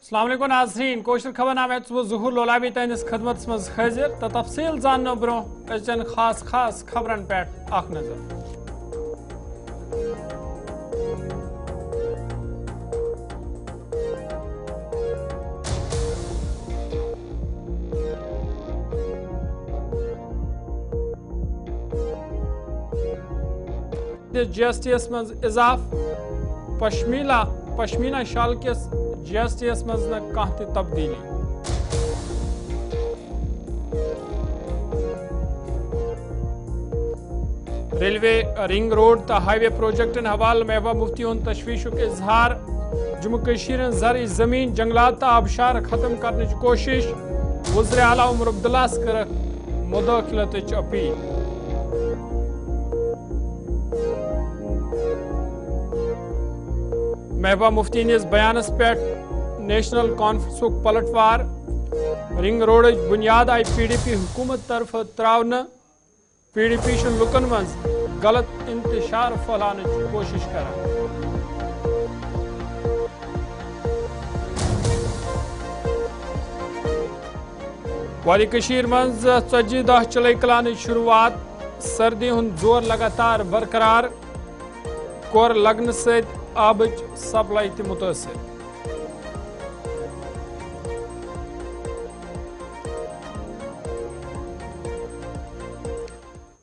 अस्सलाम वालेकुम नाज़रीन कोशर खबर नाम ज़हूर लोलाबी तहस खदमत मज हाजिर तो तफसील जानने ब्रो अचन खास खबरन पे अख नजर। GSTS मज इजाफ पश्मीना शाल के GSTS मज न कह तब्दीली। रेलवे रिंग रोड तो हाईवे प्रोजेक्टन हवाल महबूबा मुफ्ती तशवीश इजहार। जम्मू कश्मीर ज़रई ज़मीन जंगलात तो आबशार खत्म करने की कोशिश। वज़ीर आला उमर अब्दुल्ला कर मुदाखलत अपील। महबूबा मुफ्ती बयानस पे नेशनल कॉन्फ्रेंस पलटवार। रिंग रोड बुनियाद आई PDP हुकूमत तरफ त्रावन। PDP लुकन मज गलत इंतशार फैलाने की कोशिश कर। वाली कशीर मज 40 दह चले कलान शुरुआत। सर्दी हुंद जोर लगातार बरकरार। कोर लगन से आबच सप्लाई ते मुतासिर।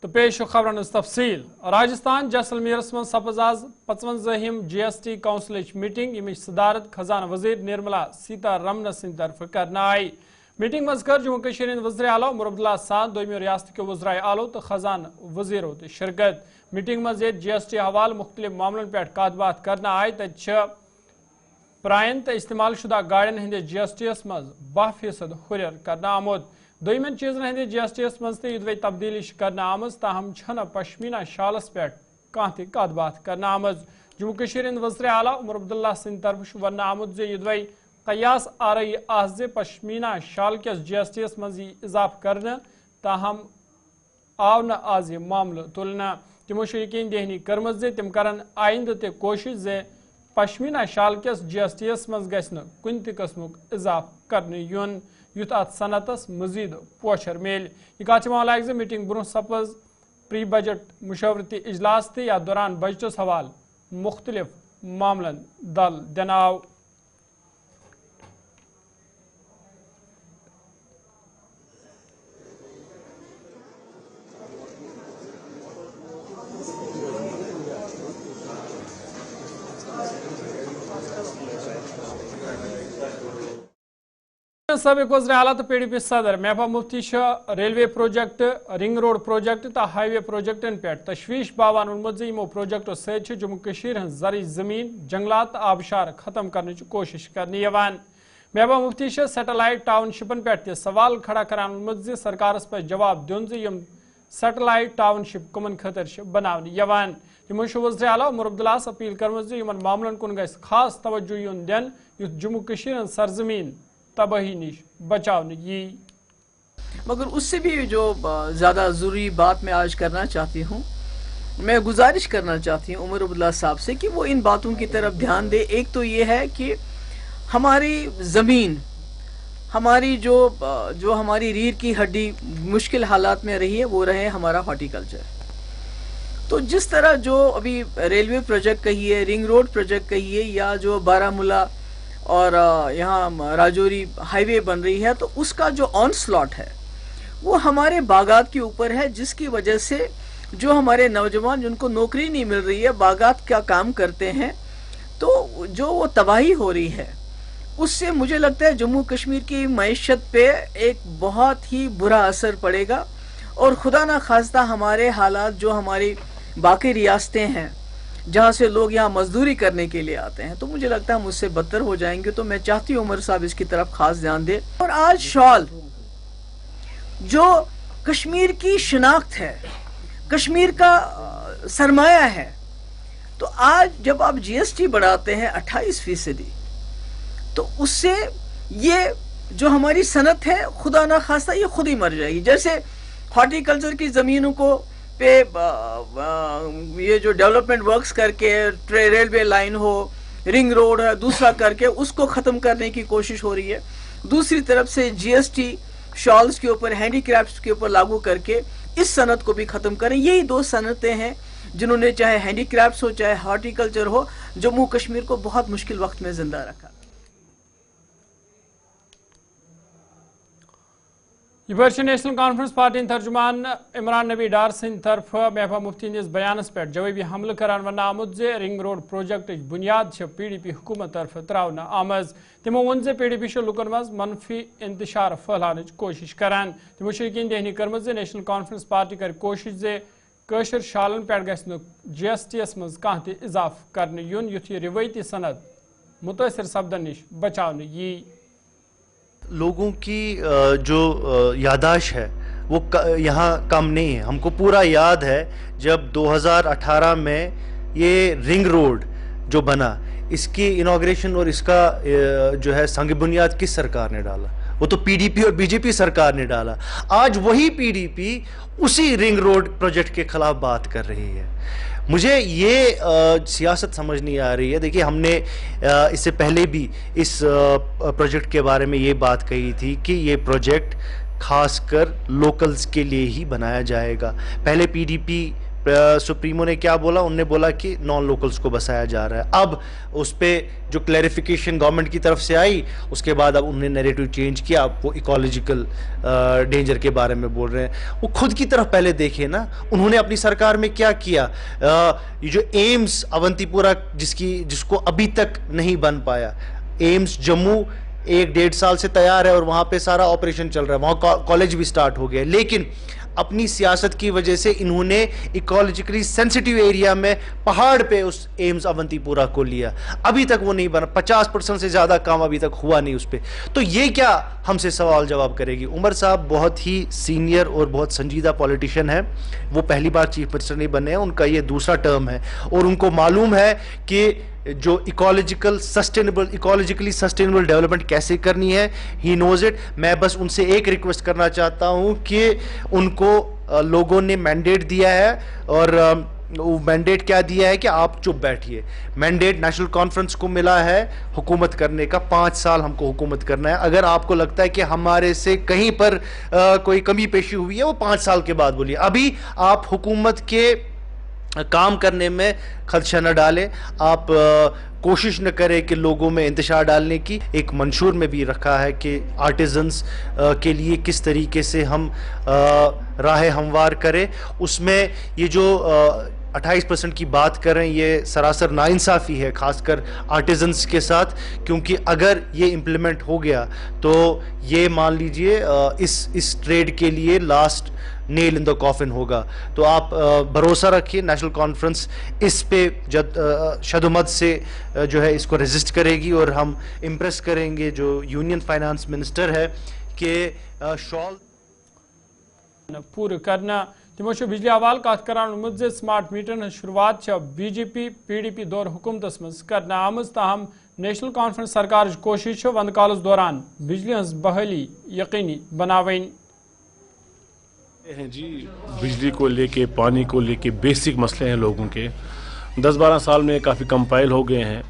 तो पेश खबरन तफसील। राजस्थान जैसलमेर मं सपज आज 55 GST काउंसिल मीटिंग यमिच सदारत खजाना वजीर निर्मला सीतारमन सिंह तरफ करना आई। मीटिंग मज कर जम्मू कश्मीर वज़ीर आला उमर अब्दुल्ला साथ दोमियो रियासत के वज़राए आलो तो खजाना वजीरों तो शिरकत। मीटिंग मज GST हवाल मुख्तलिफ मामलन पे कत करना आई तो प्रायन तो इस्तेमाल शुदा गाड़ियन हंदे GSTS मज 10% हुरियर करना आमुद। दोयमन चीजन हंदे GSTS मज तो युदवे तब्दीली करना आमज ताहम छन पश्मीना शालस पे कह कत करना आमज। जम्मू कश्मीर वज़ीर आला उमर अब्दुल्ला सिंह तरफ वन आमुद जे युदवे कयास आ रही आज पश्मीना शाल के GSTS मज इजाफ करने ताहम आव न आज मामल तुलना। तमो यकीन दहनी कर्म जे तम करन आइंद ते कोशिश जे पश्मीना शाल के GSTS मज गन कुन तस्मुक इजाफ करने युन युथ अत सनतस मजीद पोशर मेल। यह कत लाग मीटिंग ब्रोह सपज प्री बजट मुशवरती इजलास ते या दौरान बजटस हवाल मुख्तलिफ मामलन दल दनाव। सबक वज़ीर आला तो PDP सदर Mehbooba Mufti railway project ring road project तो हाईवे प्रोजेक्टन पे तशवीश बावान उन्मुत यमो प्रोजेक्टों सत जम्मू कश्मीर ज़रई ज़मीन जंगलात आबशार खत्म करने की कोशिश करने यवान। महबूबा मुफ्ती सैटेलाइट टाउनशिपन पे सवाल खड़ा करान उन्मुत सरकारस पे जवाब दिन यम सैटेलाइट टाउनशिप कमन खतर बनाने यवान। यमो वज़ीर आला उमर अब्दुल्ला अपील कर्म यमन मामलन कुन गस खास तवज्जो युन दिन युथ जम्मू कश्मीर सरजमीन तबाही निश बचाव ये। मगर उससे भी जो ज़्यादा ज़रूरी बात मैं आज करना चाहती हूँ, मैं गुजारिश करना चाहती हूँ उमर अब्दुल्ला साहब से कि वो इन बातों की तरफ ध्यान दे। एक तो ये है कि हमारी ज़मीन, हमारी जो हमारी रीढ़ की हड्डी मुश्किल हालात में रही है वो रहे हमारा हॉर्टिकल्चर। तो जिस तरह जो अभी रेलवे प्रोजेक्ट कहिए, रिंग रोड प्रोजेक्ट कहिए, या जो बारामूला और यहाँ राजौरी हाईवे बन रही है, तो उसका जो ऑन स्लॉट है वो हमारे बागात के ऊपर है, जिसकी वजह से जो हमारे नौजवान जिनको नौकरी नहीं मिल रही है, बागात का काम करते हैं, तो जो वो तबाही हो रही है उससे मुझे लगता है जम्मू कश्मीर की मईशत पे एक बहुत ही बुरा असर पड़ेगा। और खुदा ना खास्ता हमारे हालात जो हमारी बाकी रियासतें हैं जहाँ से लोग यहाँ मजदूरी करने के लिए आते हैं, तो मुझे लगता है हम उससे बदतर हो जाएंगे। तो मैं चाहती हूँ उमर साहब इसकी तरफ खास ध्यान दें। और आज शॉल जो कश्मीर की शिनाख्त है, कश्मीर का सरमाया है, तो आज जब आप GST बढ़ाते हैं 28%, तो उससे ये जो हमारी सनत है खुदा ना खास्ता ये खुद ही मर जाएगी। जैसे हॉर्टिकल्चर की ज़मीनों को पे ये जो डेवलपमेंट वर्क्स करके रेलवे लाइन हो, रिंग रोड है, दूसरा करके उसको ख़त्म करने की कोशिश हो रही है। दूसरी तरफ से GST शॉल्स के ऊपर, हैंडीक्राफ्ट्स के ऊपर लागू करके इस सनत को भी ख़त्म करें। यही दो सनतें हैं जिन्होंने चाहे हैंडीक्राफ्ट्स हो चाहे हॉर्टिकल्चर हो, जम्मू कश्मीर को बहुत मुश्किल वक्त में ज़िंदा रखा। ये नेशनल कॉन्फ्रेंस पार्टी तर्जुमान इमरान नबी डार सिंह तरफ महबूबा मुफ्ती निज बयानस पे जवाबी हमल करान वन आमुद जे रिंग रोड प्रोजेक्ट बुनियाद PDP हुकूमत तरफ त्रावन आमज। तमो वोन जे PDP लुकन मज मनफी इंतशार फहलान कोशिश करान। तमो यकीन दहनी कर्म जे नेशनल कॉन्फ्रेंस पार्टी कर कोशिश जे कशर शालन पे गु GST मज कह त इजाफ कर यून युथ यह रिवायती सनद मुतासर सपदन निश बचाव यी। लोगों की जो यादाश्त है वो यहाँ कम नहीं है। हमको पूरा याद है जब 2018 में ये रिंग रोड जो बना, इसकी इनॉग्रेशन और इसका जो है संग बुनियाद किस सरकार ने डाला? वो तो PDP और BJP सरकार ने डाला। आज वही PDP उसी रिंग रोड प्रोजेक्ट के खिलाफ बात कर रही है। मुझे ये सियासत समझ नहीं आ रही है। देखिए, हमने इससे पहले भी इस प्रोजेक्ट के बारे में ये बात कही थी कि ये प्रोजेक्ट खासकर लोकल्स के लिए ही बनाया जाएगा। पहले PDP सुप्रीमो ने क्या बोला? उनने बोला कि नॉन लोकल्स को बसाया जा रहा है। अब उस पर जो क्लैरिफिकेशन गवर्नमेंट की तरफ से आई, उसके बाद अब उन्होंने नैरेटिव चेंज किया। अब वो इकोलॉजिकल डेंजर के बारे में बोल रहे हैं। वो खुद की तरफ पहले देखे ना, उन्होंने अपनी सरकार में क्या किया। ये जो एम्स अवंतीपुरा जिसको अभी तक नहीं बन पाया, एम्स जम्मू 1-1.5 साल से तैयार है और वहाँ पे सारा ऑपरेशन चल रहा है, वहाँ कॉलेज भी स्टार्ट हो गया, लेकिन अपनी सियासत की वजह से इन्होंने इकोलॉजिकली सेंसिटिव एरिया में पहाड़ पे उस एम्स अवंतीपुरा को लिया। अभी तक वो नहीं बना, 50% से ज़्यादा काम अभी तक हुआ नहीं उस पर। तो ये क्या हमसे सवाल जवाब करेगी? उमर साहब बहुत ही सीनियर और बहुत संजीदा पॉलिटिशियन है। वो पहली बार चीफ मिनिस्टर नहीं बने हैं, उनका ये दूसरा टर्म है और उनको मालूम है कि जो इकोलॉजिकली सस्टेनेबल डेवलपमेंट कैसे करनी है। He knows it. मैं बस उनसे एक रिक्वेस्ट करना चाहता हूं कि उनको लोगों ने मैंडेट दिया है और वो मैंडेट क्या दिया है कि आप चुप बैठिए। मैंडेट नेशनल कॉन्फ्रेंस को मिला है हुकूमत करने का, 5 साल हमको हुकूमत करना है। अगर आपको लगता है कि हमारे से कहीं पर कोई कमी पेशी हुई है, वो 5 साल के बाद बोलिए। अभी आप हुकूमत के काम करने में खदशा न डालें। आप कोशिश न करें कि लोगों में इंतशार डालने की। एक मंशूर में भी रखा है कि आर्टिजन्स के लिए किस तरीके से हम राह हमवार करें। उसमें ये जो 28% की बात करें, ये सरासर नाइंसाफ़ी है, खासकर आर्टिजन्स के साथ, क्योंकि अगर ये इम्प्लीमेंट हो गया तो ये मान लीजिए इस ट्रेड के लिए last nail in the coffin होगा। तो आप भरोसा रखिए, नेशनल कॉन्फ्रेंस इस पे शदुमत से जो है इसको रेजिस्ट करेगी और हम इम्प्रेस करेंगे जो यूनियन फाइनेंस मिनिस्टर है कि शॉल पूरे करना। तमो बिजली हवाल कत करान मुझे स्मार्ट मीटर शुरुआत BJP PDP दौर हुकूमत मज कर आमज। ताहम नेशनल कॉन्फ्रेंस सरकार कोशिश वंद कालस दौरान बिजली हज बहाली यकीनी बनावन हैं जी। बिजली को लेके, पानी को लेके बेसिक मसले हैं लोगों के। 10-12 साल में काफ़ी कंपाइल हो गए हैं,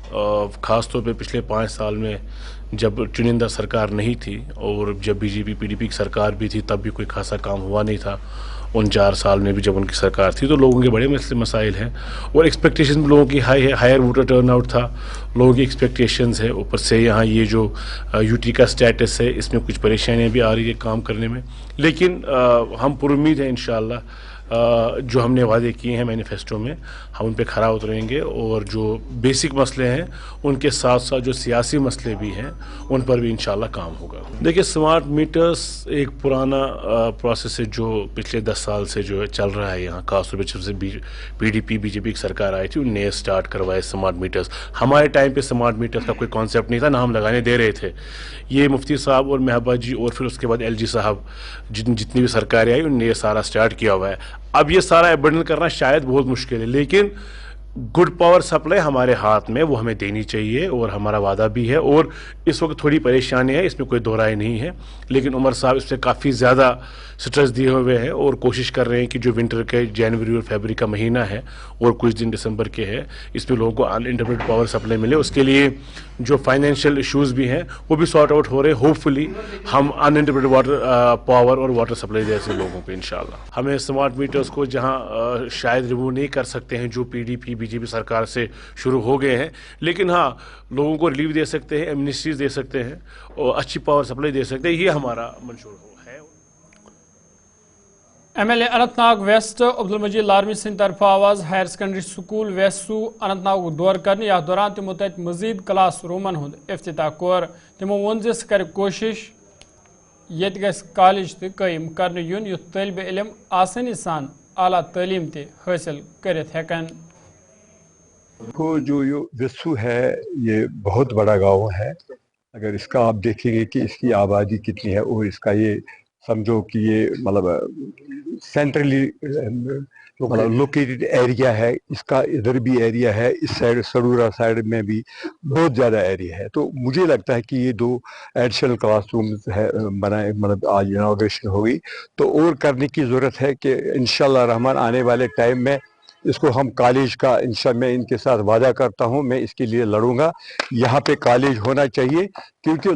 ख़ास तौर पे पिछले 5 साल में जब चुनिंदा सरकार नहीं थी और जब BJP PDP की सरकार भी थी तब भी कोई खासा काम हुआ नहीं था। उन 4 साल में भी जब उनकी सरकार थी तो लोगों के बड़े मसाइल हैं और एक्सपेक्टेशन लोगों की हाई है। हायर वोटर टर्नआउट था, लोगों की एक्सपेक्टेशंस है। ऊपर से यहाँ ये जो UT का स्टेटस है, इसमें कुछ परेशानियाँ भी आ रही है काम करने में, लेकिन हम पुरुम्मीद हैं इंशाअल्लाह जो हमने वादे किए हैं मैनिफेस्टो में हम उन पे खरा उतरेंगे और जो बेसिक मसले हैं उनके साथ साथ जो सियासी मसले भी हैं उन पर भी इंशाल्लाह काम होगा। देखिए, स्मार्ट मीटर्स एक पुराना प्रोसेस है जो पिछले 10 साल से जो है चल रहा है यहाँ, खासतौर पर जब से PDP BJP की सरकार आई थी उनने स्टार्ट करवाए स्मार्ट मीटर्स। हमारे टाइम पे स्मार्ट मीटर्स का कोई कॉन्सेप्ट नहीं था, ना हम लगाने दे रहे थे। ये मुफ्ती साहब और महबूबा जी और फिर उसके बाद LG साहब जितनी भी सरकारें आई उनने ये सारा स्टार्ट किया हुआ है। अब ये सारा अबंडन करना शायद बहुत मुश्किल है, लेकिन गुड पावर सप्लाई हमारे हाथ में, वो हमें देनी चाहिए और हमारा वादा भी है। और इस वक्त थोड़ी परेशानी है, इसमें कोई दो राय नहीं है, लेकिन उमर साहब इस पर काफ़ी ज़्यादा स्ट्रेस दिए हुए हैं और कोशिश कर रहे हैं कि जो विंटर के जनवरी और फरवरी का महीना है और कुछ दिन दिसंबर के है, इसमें लोगों को अनइंटरप्टेड पावर सप्लाई मिले। उसके लिए जो फाइनेंशियल इश्यूज़ भी हैं वो भी सॉर्ट आउट हो रहे हैं। होपफुली हम अनइंटरप्टेड वाटर पावर और वाटर सप्लाई दे ऐसे लोगों को इंशाल्लाह। हमें स्मार्ट मीटर्स को जहां शायद रिमूव नहीं कर सकते हैं, जो पीडीपी बीजेपी सरकार से शुरू हो गए हैं, लेकिन हाँ लोगों को रिलीफ दे सकते हैं, एमनिस्टीज दे सकते हैं और अच्छी पावर सप्लाई दे सकते हैं, ये हमारा मंशूर है। MLA अनंतनाग वेस्ट अब्दुल मजीद लारमी सिंह तरफ आवाज हायर सेकेंडरी स्कूल वेसू अनंतनाग दौर कर यथ दौरान तमो तत मजीद क्लास रूमन हुंद इफ्तिताह कोर। तमो वोन ज कर कोशिश ये कॉलेज तो कायम कर यून युथ तलब इलम आसानी सान आला तालीम ते हासिल करित हेकन। को जो वेसू है ये बहुत बड़ा गांव है। अगर इसका आप देखेंगे कि इसकी आबादी कितनी है और इसका ये समझो कि ये मतलब सेंट्रली मतलब लोकेटेड एरिया है। इसका इधर भी एरिया है, इस साइड सरूरा साइड में भी बहुत ज़्यादा एरिया है। तो मुझे लगता है कि ये 2 एडिशनल क्लासरूम्स है बनाए, मतलब आज इनॉग्रेशन हो गई तो और करने की ज़रूरत है कि इंशाल्लाह रहमान आने वाले टाइम में इसको हम कॉलेज का इंशाल्लाह मैं इनके साथ वादा करता हूं, मैं इसके लिए लड़ूंगा। यहाँ पे कॉलेज होना चाहिए क्योंकि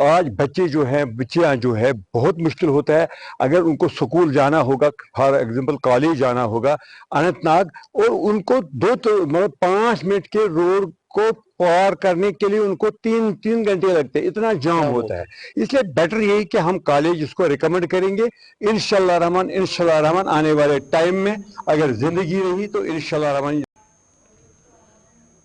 आज बच्चे जो हैं बच्चियाँ जो है बहुत मुश्किल होता है अगर उनको स्कूल जाना होगा, फॉर एग्जांपल कॉलेज जाना होगा अनंतनाग, और उनको 5 मिनट के रोड को पार करने के लिए उनको 3 घंटे लगते हैं, इतना जाम होता है। इसलिए बेटर यही कि हम कॉलेज इसको रिकमेंड करेंगे इंशाल्लाह रहमान आने वाले टाइम में अगर जिंदगी रही तो इंशाल्लाह रहमान।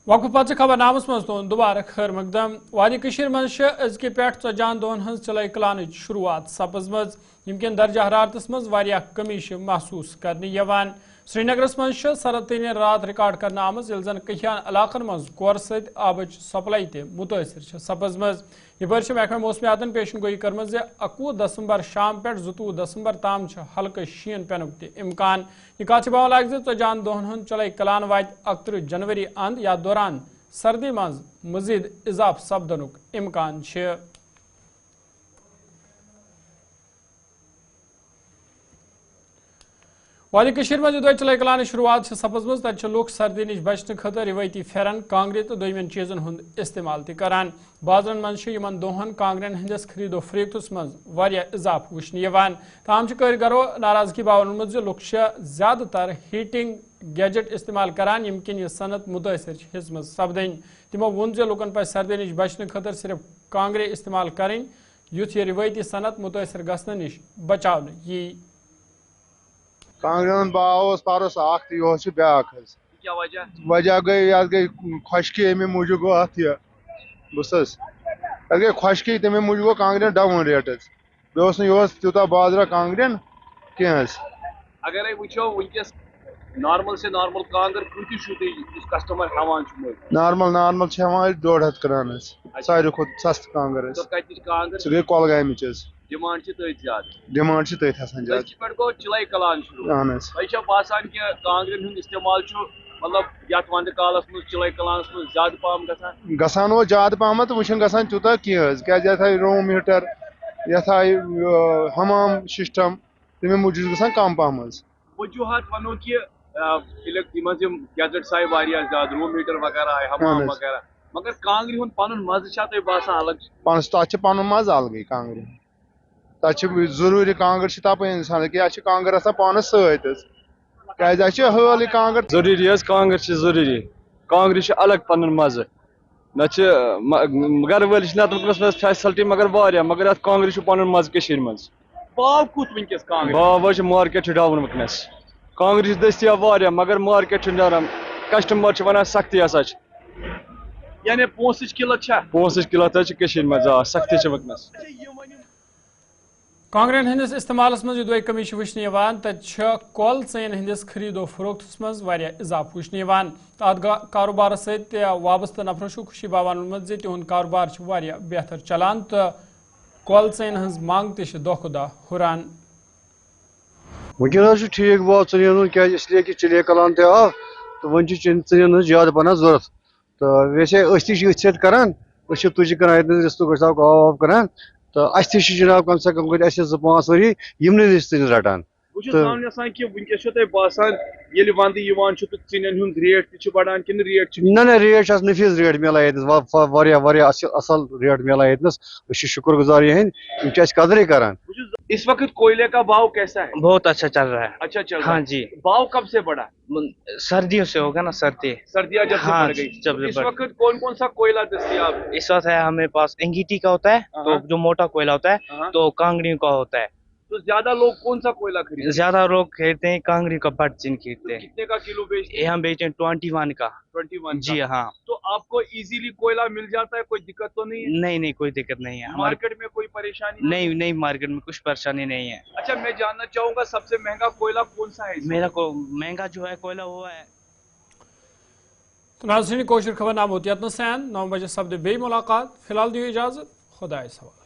वक्फ पच खबरनामस मज तुन दोबारा खैर मकदम। वादी कशीर मज अजके पे 40 दोहन हज चलाए कलान शुरुआत सपजमज यमकन दर्जा हरारतस मज वारिया कमी महसूस करने यवान। श्रीनगरस मज सरदतरीन रात रिकॉर्ड करना आमज यह जन कहियान इलाकन मज कोर सत आबच सप्लाई ते मुतासर सपजमज। यह महकमा मौसमियातन पेशन गोई कर्म 21 दिसंबर शाम पे 22 दिसंबर ताम हल्क शीन पेनुक ते इम्कान। यह कत बाव लाग 40 दोहन हंद चलाए कलान वात 31 जनवरी अंद या दौरान सर्दी मज मजीद इजाफ सपदनुक इम्कान। वादी कशीर मज दुह चलाए कलान शुरुआत सपजम तत लुक सर्दी नश बचने खतर रिवायती फेरन कांगरे तो दोयमन चीजन हुंद इस्तेमाल करान। बाजरन मज यमन दोहन कांगरन हंदिस खरीदो फरोख्तस मज वारिया इजाफ वुचन यवान। ताम कारीगरो नाराजगी बावजूद लुक ज्यादातर हीटिंग गैजेट इस्तेमाल करान यमकिन यह सनत मुतासर हिस्स मज सपदन। तमो वोन लुकन पज सर्दी नश बचने खतर सिर्फ कांगरे इस्तेमाल करें युथ यह रिवायती सनत मुतासर गसन नश बचाव यी। कांगरन बाव पारस तो ब्याक वजह गई खुशकी अमे मूजूब गो अत बस गई खुशकी तमे मूजूब गो कांगरन डाउन रेट बे तूत बाजरा कांगरन कह। अगर वो वनकस नॉर्मल से नॉर्मल कांगर कस्टमर हवान नॉर्मल हवान 150 करान सारे खुद सस्त कांगर सह गई कलगाम डिमांड डिमांड ज्यादा गो चिलाई कलान शुरू बासान कि कांगरन हूं इस्तेमाल मतलब यथ वंद कालस मज चिलाई कलानस मज ज्यादा पहम गसान वो ज्यादा पहम तो वह गसान तूत क्या रूम हीटर यथ हमाम सिस्टम तमें मूजूब गसान कम पहम। वजूहत वनो कि गैजेट्स आए ज्यादा रूम हीटर वगैरह आए हमाम वगैरह, मगर कांगरी हूं पन मजा बासान अलग तथ पन मज अलग कांगरी तथ जरूरी कांगर तप इंसान क्या कांगर पानस सत्या हल कांगर जरूरी कांगर जरूरी कांगरी अलग पन मज न गर वल नतमकनस मज फैसिलिटी मगर वारिया मगर अत कांगरी पन मज मज भाव कुत वनकस कांगर भाव मार्केट डाउन वनकनस कांगरी दस्तियाब वारिया मगर मार्केट नरम कस्टमर वन सख्ती हसा यानी पोंसच किल्लत मज सख्ती वनकनस। कांगरन हंदिस इस्तेमालस मज दुई कमी वुचन यवान तत कल चैन हंदिस खरीदो फरोख्तस मज वारिया इजाफ वुचन यवान। अत कारोबार सत वाबस्त नफरों खुशी बावान वोनमत तिहुंद कारोबार वारिया बेहतर चलान तो कल चैन हंज मांग तह दह हुरान। वनकस ठीक भाव चलिए क्या इसलिए कि चलिए कलान ते आव تو ون ژین ہز زیادہ پہن ضرورت تو ویسے أسۍ تہِ چھِ أتھۍ سۭتۍ کران أسۍ چھِ تُجہِ کٕنان ییٚتہِ رِستہٕ گۄشتاب کباب وباب کٕنان تو اَسہِ تہِ چھِ جناب کم سے کم گٔے اَسہِ 2-5 ؤری یِمنٕے نِش ژِنہِ رٹان بہٕ چھُس زانُن یژھان کہِ وٕنکٮ۪س چھو تۄہہِ باسان ییٚلہِ وندٕ یِوان چھُ تہٕ ژِنٮ۪ن ہُنٛد ریٹ تہِ چھُ بڑان کِنہٕ ریٹ چھِ نہ نہ ریٹ چھِ اَتھ نفیٖض ریٹ مِلان ییٚتنس واریاہ واریاہ اصل ریٹ مِلان ییٚتنس أسۍ چھِ شُکر گُزار یِہٕنٛدۍ یِم چھِ اَسہِ قدرے کران اس وقت کوئلے کا بھاؤ کیسا ہے؟ بہت اچھا چل رہا ہے. اچھا چل رہا ہے. ہاں جی. بھاؤ کب سے بڑھا؟ سردیوں سے ہوگا نا سردی. سردیاں جب سے ہاں بڑھ گئی. جب سے اس بڑھ وقت کون کون سا کوئلہ دستیاب ہے؟ اس وقت ہے ہمیں پاس انگیٹی کا ہوتا ہے تو جو موٹا کوئلہ ہوتا ہے تو کانگڑی کا ہوتا ہے. تو زیادہ لوگ کون سا کوئلہ خریدتے ہیں؟ زیادہ لوگ خریدتے ہیں کانگڑی کا بٹ چین خریدتے ہیں. کتنے کا کلو بیچتے ہیں؟ یہ ہم بیچتے ہیں 21 کا. 21 جی ہاں. تو آپ کو ایزیلی کوئلہ مل جاتا ہے, کوئی دقت تو نہیں ہے؟ نہیں کوئی دقت نہیں ہے. مارکیٹ میں کوئی پریشانی نہیں مارکیٹ میں کچھ پریشانی نہیں ہے. اچھا میں جاننا چاہوں گا سب سے مہنگا کوئلہ کون سا ہے؟ میرا کو مہنگا جو ہے کوئلہ وہ ہے. تو ناظرین کوشر خبر نامہ ہوتی ہے 9 بجے سپدِ بیٚیہِ ملاقات. فی الحال دیو اجازت. خدا حوالہ.